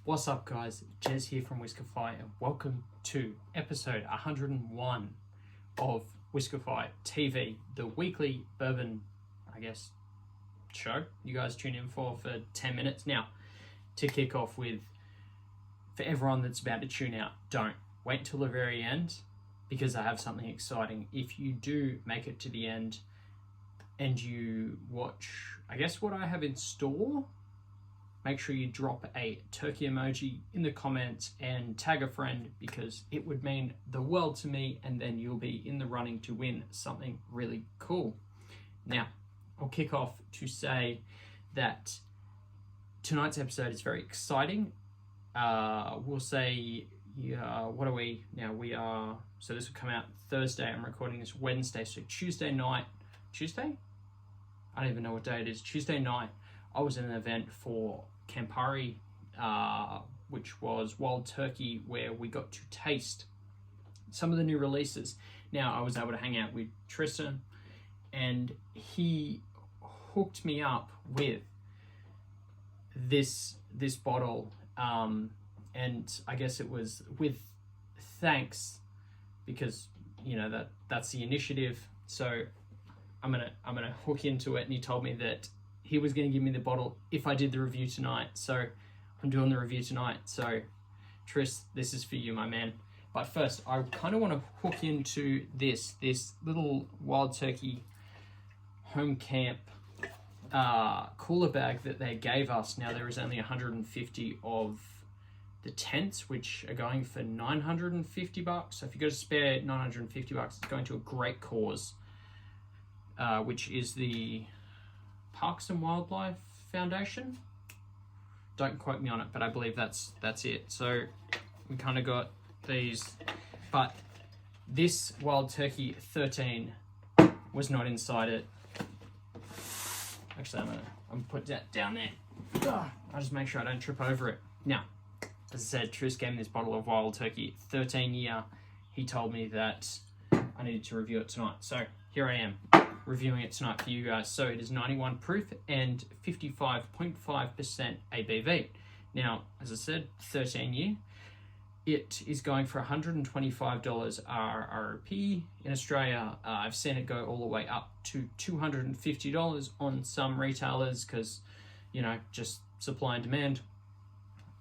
What's up, guys? Jez here from Whiskefy, and welcome to episode 101 of WhiskefyTV, the weekly bourbon, show you guys tune in for 10 minutes. Now, to kick off with, for everyone that's about to tune out, don't wait until the very end, because I have something exciting. If you do make it to the end and you watch, what I have in store, make sure you drop a turkey emoji in the comments and tag a friend, because it would mean the world to me, and then you'll be in the running to win something really cool. Now, I'll kick off to say that tonight's episode is very exciting. We'll say, what are we now? We are, so this will come out Thursday. I'm recording this Wednesday, so Tuesday? I don't even know what day it is. Tuesday night, I was in an event for Campari, which was Wild Turkey, where we got to taste some of the new releases. Now, I was able to hang out with Tristan, and he hooked me up with this bottle, and I guess it was with thanks, because that's the initiative. So I'm gonna hook into it, and he told me that he was going to give me the bottle if I did the review tonight. So I'm doing the review tonight. So Tris, this is for you, my man. But first, I kind of want to hook into this little Wild Turkey home camp cooler bag that they gave us. Now, there is only 150 of the tents, which are going for $950. So if you got to spare $950, it's going to a great cause, which is the Parks and Wildlife Foundation. Don't quote me on it, but I believe that's it. So we kind of got these, but this Wild Turkey 13 was not inside it. Actually, I'm gonna put that down there. I'll just make sure I don't trip over it. Now, as I said, Tris gave me this bottle of Wild Turkey 13 year. He told me that I needed to review it tonight. So here I am, reviewing it tonight for you guys. So it is 91 proof and 55.5% ABV. Now, as I said, 13 year. It is going for $125 RRP. In Australia, I've seen it go all the way up to $250 on some retailers, because, just supply and demand.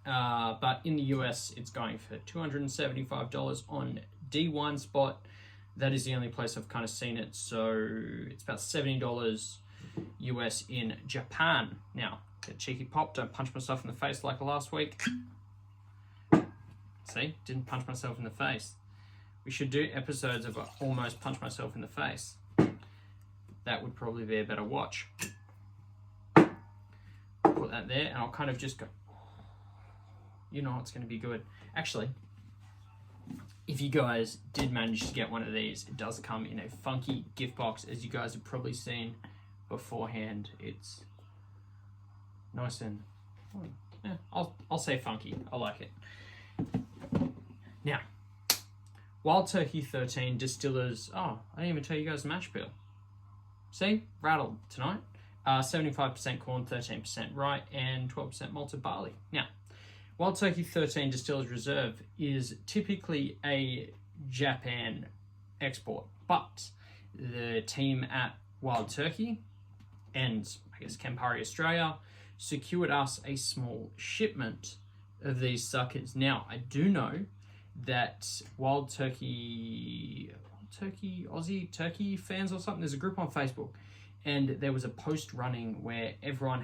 But in the US, it's going for $275 on D1 Spot. That is the only place I've kind of seen it. So it's about $70 US in Japan. Now, get a cheeky pop, don't punch myself in the face like last week. See, didn't punch myself in the face. We should do episodes of almost punch myself in the face. That would probably be a better watch. Put that there, and I'll kind of just go, it's going to be good. Actually, if you guys did manage to get one of these, it does come in a funky gift box, as you guys have probably seen beforehand. It's nice and, I'll say funky. I like it. Now, Wild Turkey 13 Distillers. I didn't even tell you guys the Mashbill. See, rattled tonight. 75% corn, 13% rye, and 12% malted barley. Now, Wild Turkey 13 Distillers Reserve is typically a Japan export, but the team at Wild Turkey and Campari Australia secured us a small shipment of these suckers. Now, I do know that Wild Turkey, Aussie Turkey fans or something, there's a group on Facebook, and there was a post running where everyone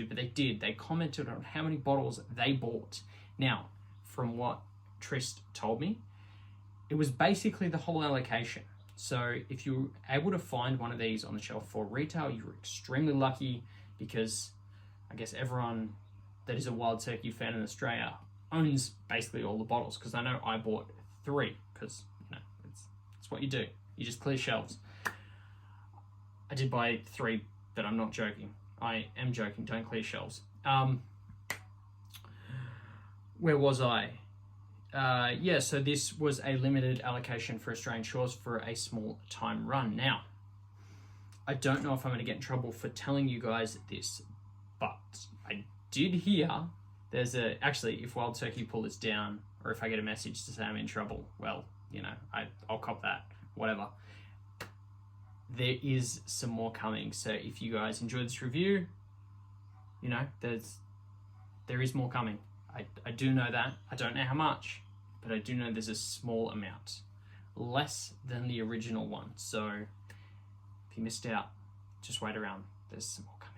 but they commented on how many bottles they bought. Now, from what Trist told me, it was basically the whole allocation. So if you're able to find one of these on the shelf for retail, you're extremely lucky, because everyone that is a Wild Turkey fan in Australia owns basically all the bottles, because I know I bought 3, because it's what you do. You just clear shelves. I did buy 3, but I'm not joking. I am joking. Don't clear shelves. Where was I? So this was a limited allocation for Australian shores for a small time run. Now, I don't know if I'm going to get in trouble for telling you guys this, but I did hear Actually, if Wild Turkey pull this down, or if I get a message to say I'm in trouble, well, you know, I'll cop that, whatever. There is some more coming, so if you guys enjoyed this review, you know, there is more coming. I do know that. I don't know how much, but I do know there's a small amount. Less than the original one. So if you missed out, just wait around. There's some more coming.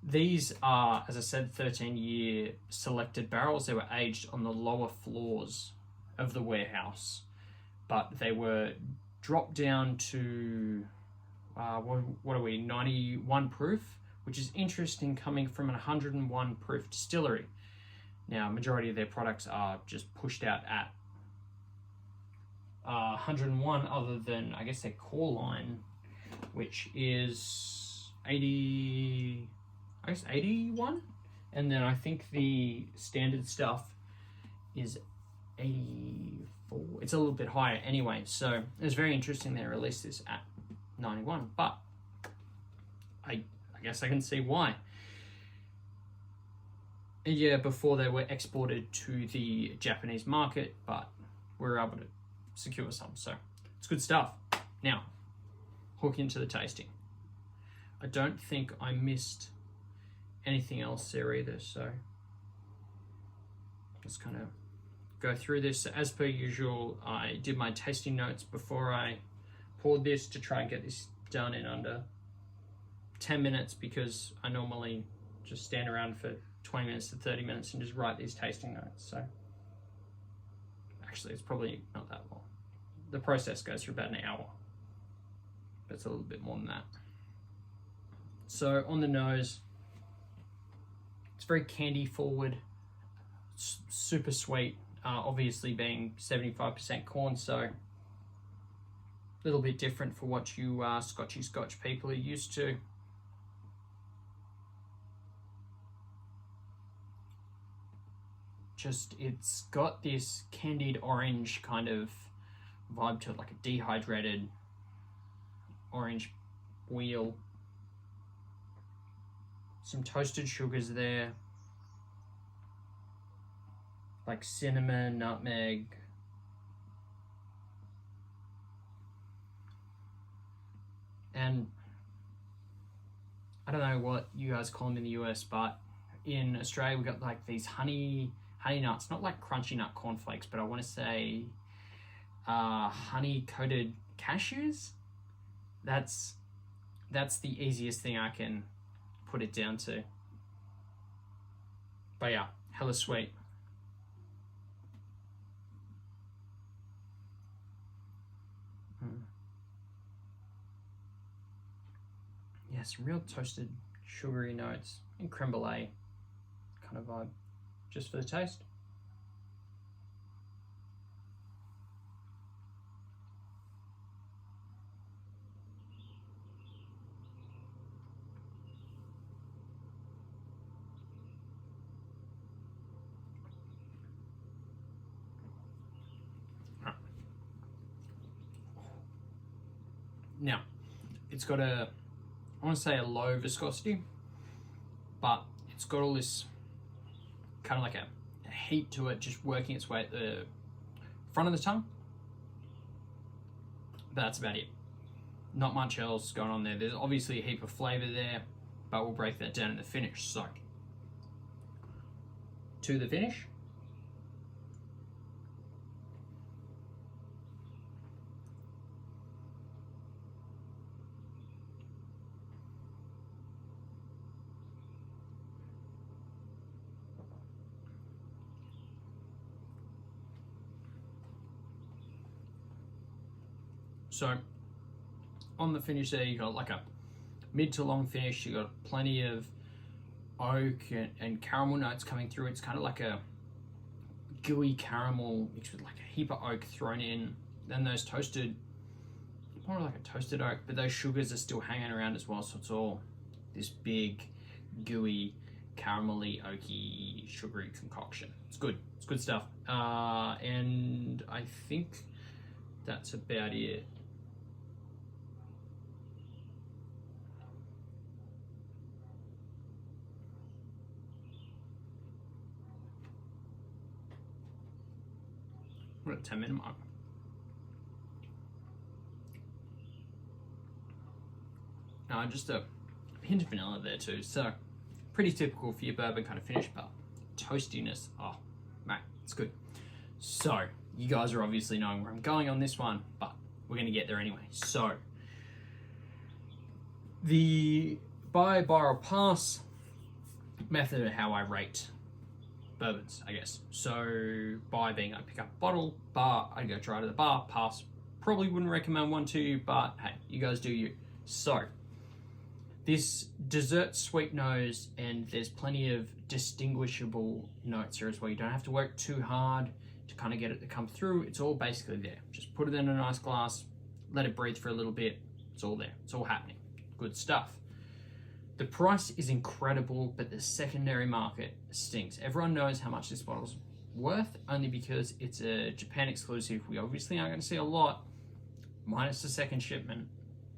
These are, as I said, 13-year selected barrels. They were aged on the lower floors of the warehouse, but they were dropped down to, what are we, 91 proof, which is interesting coming from an 101 proof distillery. Now, majority of their products are just pushed out at 101, other than, I guess, their core line, which is 81, and then I think the standard stuff is 84. It's a little bit higher anyway, so it's very interesting they released this at 91, but I guess I can see why. A year before they were exported to the Japanese market, but we were able to secure some, so it's good stuff. Now, hook into the tasting. I don't think I missed anything else there either, so let's kind of go through this. So as per usual, I did my tasting notes before I poured this to try and get this done in under 10 minutes, because I normally just stand around for 20 minutes to 30 minutes and just write these tasting notes. So actually, it's probably not that long. The process goes for about an hour, but it's a little bit more than that. So on the nose, it's very candy forward, super sweet, obviously being 75% corn, so a little bit different for what you Scotchy Scotch people are used to. Just, it's got this candied orange kind of vibe to it, like a dehydrated orange wheel. Some toasted sugars there, like cinnamon, nutmeg. And I don't know what you guys call them in the US, but in Australia we got like these honey nuts, not like crunchy nut cornflakes, but I want to say honey coated cashews. That's the easiest thing I can put it down to. But yeah, hella sweet. Yeah, some real toasted sugary notes and creme brulee kind of vibe, just for the taste. Now, it's got I want to say a low viscosity, but it's got all this kind of like a heat to it, just working its way at the front of the tongue. But that's about it. Not much else going on there. There's obviously a heap of flavor there, but we'll break that down in the finish. So, to the finish. So on the finish there, you got like a mid to long finish. You got plenty of oak and caramel notes coming through. It's kind of like a gooey caramel mixed with like a heap of oak thrown in. Then those toasted, more like a toasted oak, but those sugars are still hanging around as well. So it's all this big, gooey, caramelly, oaky, sugary concoction. It's good. It's good stuff. And I think that's about it. What at the 10-minute mark? Just a hint of vanilla there too. So pretty typical for your bourbon kind of finish, but toastiness, oh mate, it's good. So you guys are obviously knowing where I'm going on this one, but we're going to get there anyway. So the buy, borrow, pass method of how I rate bourbons, I guess. So buy being I pick up a bottle, bar, I go try to the bar, pass, probably wouldn't recommend one to you, but hey, you guys do you. So this dessert sweet nose, and there's plenty of distinguishable notes here as well. You don't have to work too hard to kind of get it to come through. It's all basically there. Just put it in a nice glass, let it breathe for a little bit. It's all there. It's all happening. Good stuff. The price is incredible, but the secondary market stinks. Everyone knows how much this bottle's worth, only because it's a Japan exclusive. We obviously aren't going to see a lot, minus the second shipment.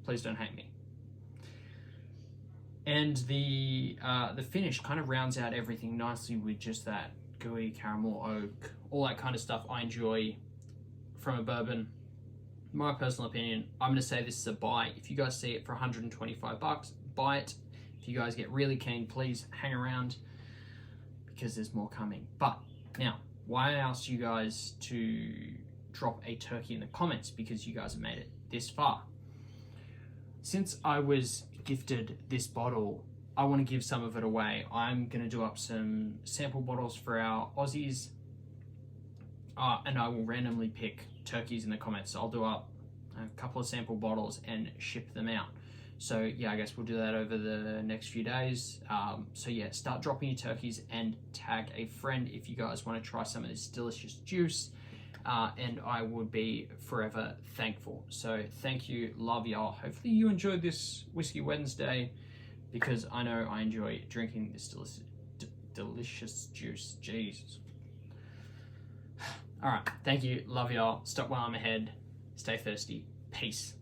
Please don't hate me. And the finish kind of rounds out everything nicely with just that gooey caramel oak, all that kind of stuff I enjoy from a bourbon. My personal opinion, I'm going to say this is a buy. If you guys see it for 125 bucks, buy it. If you guys get really keen, please hang around because there's more coming. But now, why I asked you guys to drop a turkey in the comments, because you guys have made it this far. Since I was gifted this bottle, I want to give some of it away. I'm going to do up some sample bottles for our Aussies, and I will randomly pick turkeys in the comments. So I'll do up a couple of sample bottles and ship them out. So yeah, I guess we'll do that over the next few days. So yeah, start dropping your turkeys and tag a friend if you guys want to try some of this delicious juice. And I would be forever thankful. So thank you, love y'all. Hopefully you enjoyed this Whiskey Wednesday, because I know I enjoy drinking this delicious juice. Jesus. All right, thank you, love y'all. Stop while I'm ahead. Stay thirsty. Peace.